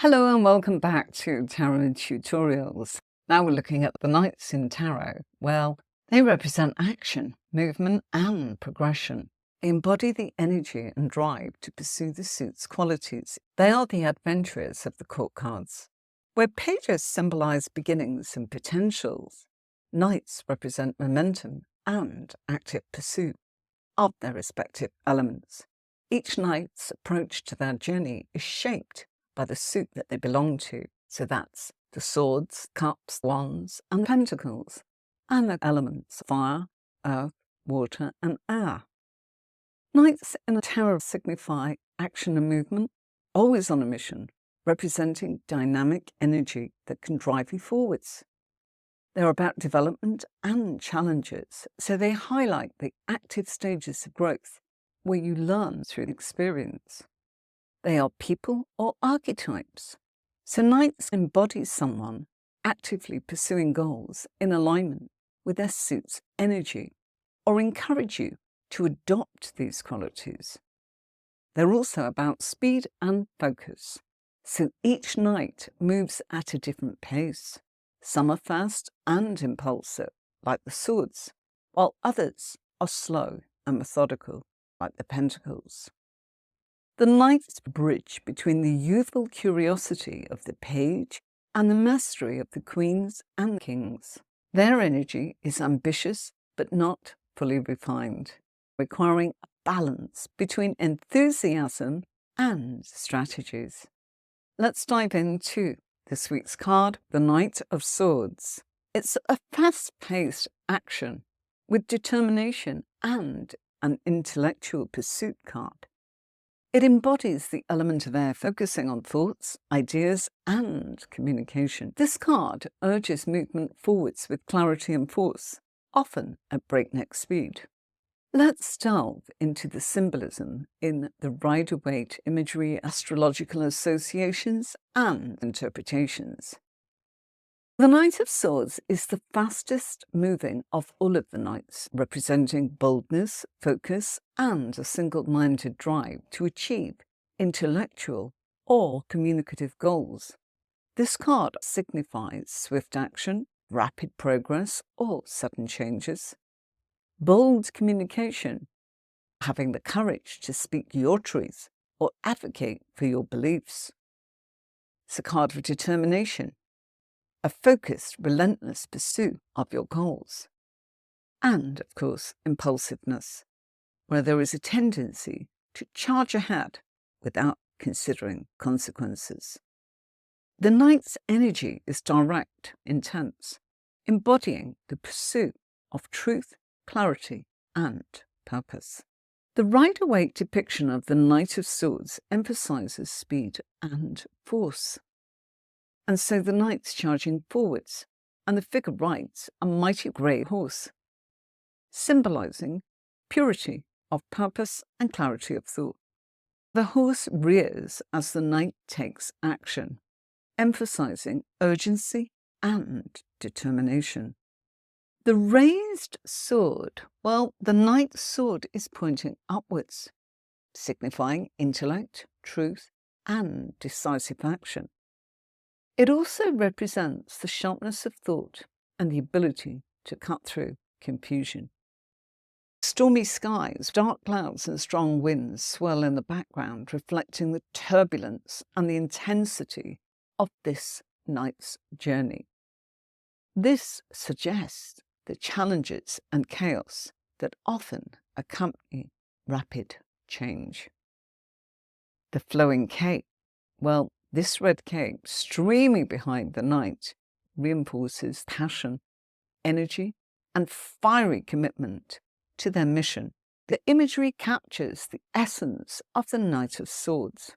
Hello and welcome back to Tarot Tutorials. Now we're looking at the Knights in Tarot. Well, they represent action, movement and progression. They embody the energy and drive to pursue the suit's qualities. They are the adventurers of the court cards. Where pages symbolize beginnings and potentials, Knights represent momentum and active pursuit of their respective elements. Each Knight's approach to their journey is shaped by the suit that they belong to. So that's the swords, cups, wands, and pentacles, and the elements fire, earth, water, and air. Knights in a tarot signify action and movement, always on a mission, representing dynamic energy that can drive you forwards. They're about development and challenges, so they highlight the active stages of growth where you learn through experience. They are people or archetypes. So Knights embody someone actively pursuing goals in alignment with their suit's energy, or encourage you to adopt these qualities. They're also about speed and focus. So each Knight moves at a different pace. Some are fast and impulsive, like the swords, while others are slow and methodical, like the pentacles. The Knights bridge between the youthful curiosity of the page and the mastery of the queens and kings. Their energy is ambitious but not fully refined, requiring a balance between enthusiasm and strategies. Let's dive into this week's card, the Knight of Swords. It's a fast-paced action with determination and an intellectual pursuit card. It embodies the element of air, focusing on thoughts, ideas, and communication. This card urges movement forwards with clarity and force, often at breakneck speed. Let's delve into the symbolism in the Rider-Waite Imagery, Astrological Associations, and interpretations. The Knight of Swords is the fastest moving of all of the Knights, representing boldness, focus, and a single-minded drive to achieve intellectual or communicative goals. This card signifies swift action, rapid progress, or sudden changes. Bold communication, having the courage to speak your truth or advocate for your beliefs. It's a card of determination, a focused, relentless pursuit of your goals. And, of course, impulsiveness, where there is a tendency to charge ahead without considering consequences. The Knight's energy is direct, intense, embodying the pursuit of truth, clarity, and purpose. The Rider-Waite depiction of the Knight of Swords emphasizes speed and force. And so the Knight's charging forwards, and the figure rides a mighty grey horse, symbolizing purity of purpose and clarity of thought. The horse rears as the Knight takes action, emphasizing urgency and determination. The raised sword, well, the Knight's sword is pointing upwards, signifying intellect, truth, and decisive action. It also represents the sharpness of thought and the ability to cut through confusion. Stormy skies, dark clouds and strong winds swirl in the background, reflecting the turbulence and the intensity of this Knight's journey. This suggests the challenges and chaos that often accompany rapid change. The flowing cape, well, this red cape streaming behind the Knight reinforces passion, energy, and fiery commitment to their mission. The imagery captures the essence of the Knight of Swords: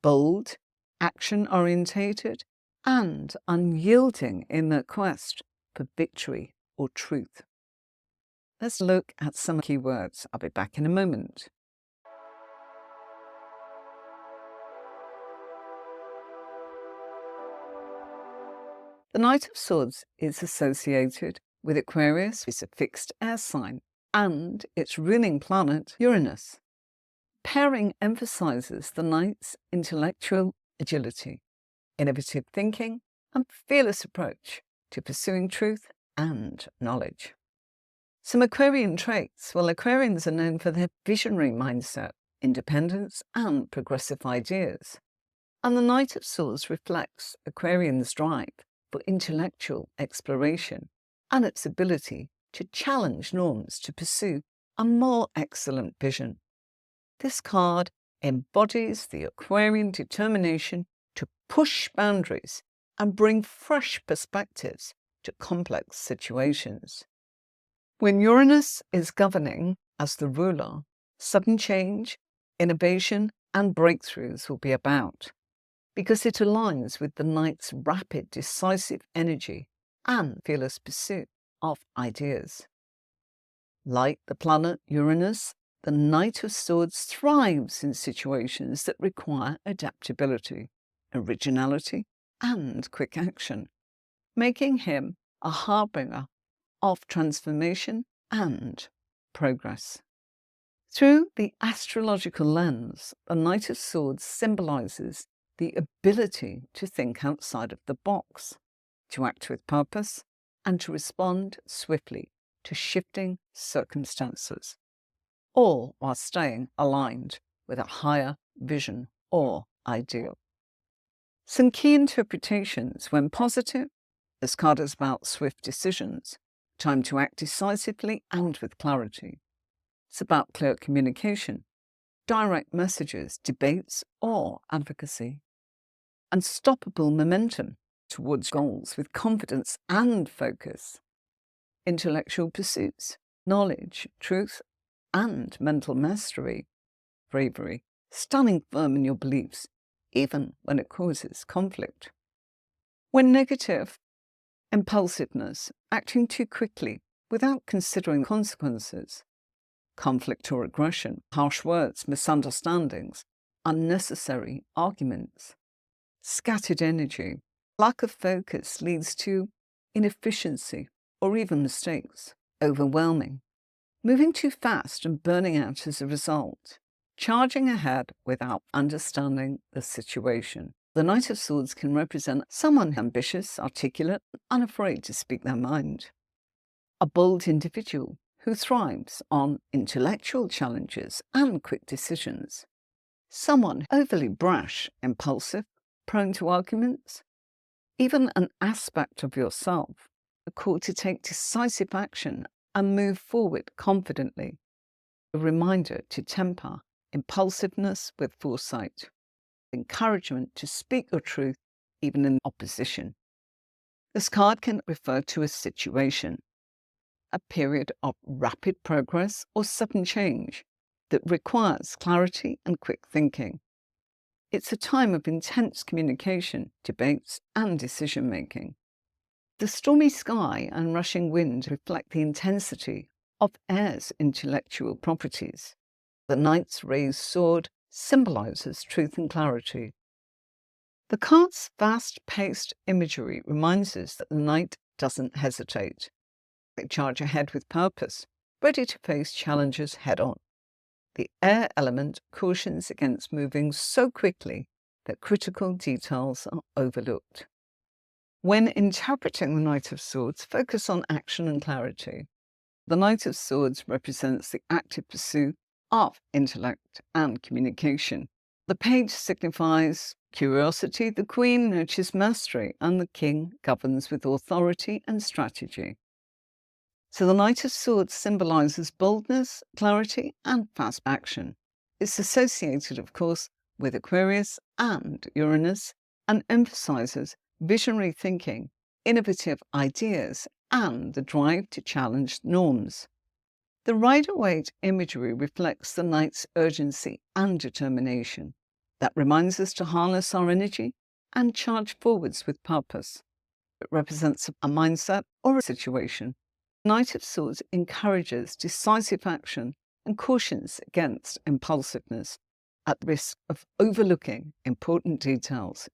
bold, action-orientated, and unyielding in their quest for victory or truth. Let's look at some key words. I'll be back in a moment. The Knight of Swords is associated with Aquarius, which is a fixed air sign, and its ruling planet, Uranus. Pairing emphasizes the Knight's intellectual agility, innovative thinking, and fearless approach to pursuing truth and knowledge. Some Aquarian traits. Well, Aquarians are known for their visionary mindset, independence, and progressive ideas. And the Knight of Swords reflects Aquarian's drive for intellectual exploration and its ability to challenge norms to pursue a more excellent vision. This card embodies the Aquarian determination to push boundaries and bring fresh perspectives to complex situations. When Uranus is governing as the ruler, sudden change, innovation, and breakthroughs will be about, because it aligns with the Knight's rapid, decisive energy and fearless pursuit of ideas. Like the planet Uranus, the Knight of Swords thrives in situations that require adaptability, originality, and quick action, making him a harbinger of transformation and progress. Through the astrological lens, the Knight of Swords symbolizes the ability to think outside of the box, to act with purpose, and to respond swiftly to shifting circumstances, all while staying aligned with a higher vision or ideal. Some key interpretations. When positive, this card is about swift decisions, time to act decisively and with clarity. It's about clear communication, direct messages, debates, or advocacy. Unstoppable momentum towards goals with confidence and focus. Intellectual pursuits, knowledge, truth, and mental mastery. Bravery, standing firm in your beliefs, even when it causes conflict. When negative, impulsiveness, acting too quickly without considering consequences. Conflict or aggression, harsh words, misunderstandings, unnecessary arguments. Scattered energy, lack of focus leads to inefficiency or even mistakes. Overwhelming, moving too fast and burning out as a result. Charging ahead without understanding the situation. The Knight of Swords can represent someone ambitious, articulate, unafraid to speak their mind. A bold individual who thrives on intellectual challenges and quick decisions. Someone overly brash, impulsive, prone to arguments. Even an aspect of yourself, a call to take decisive action and move forward confidently. A reminder to temper impulsiveness with foresight. Encouragement to speak your truth even in opposition. This card can refer to a situation, a period of rapid progress or sudden change that requires clarity and quick thinking. It's a time of intense communication, debates, and decision-making. The stormy sky and rushing wind reflect the intensity of air's intellectual properties. The Knight's raised sword symbolizes truth and clarity. The card's fast-paced imagery reminds us that the Knight doesn't hesitate. They charge ahead with purpose, ready to face challenges head-on. The air element cautions against moving so quickly that critical details are overlooked. When interpreting the Knight of Swords, focus on action and clarity. The Knight of Swords represents the active pursuit of intellect and communication. The page signifies curiosity, the Queen nurtures mastery, and the King governs with authority and strategy. So the Knight of Swords symbolizes boldness, clarity, and fast action. It's associated, of course, with Aquarius and Uranus and emphasizes visionary thinking, innovative ideas, and the drive to challenge norms. The Rider-Waite imagery reflects the Knight's urgency and determination. That reminds us to harness our energy and charge forwards with purpose. It represents a mindset or a situation. Knight of Swords encourages decisive action and cautions against impulsiveness at risk of overlooking important details.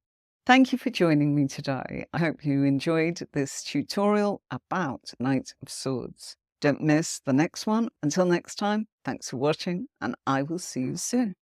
Thank you for joining me today. I hope you enjoyed this tutorial about Knight of Swords. Don't miss the next one. Until next time, thanks for watching, and I will see you soon.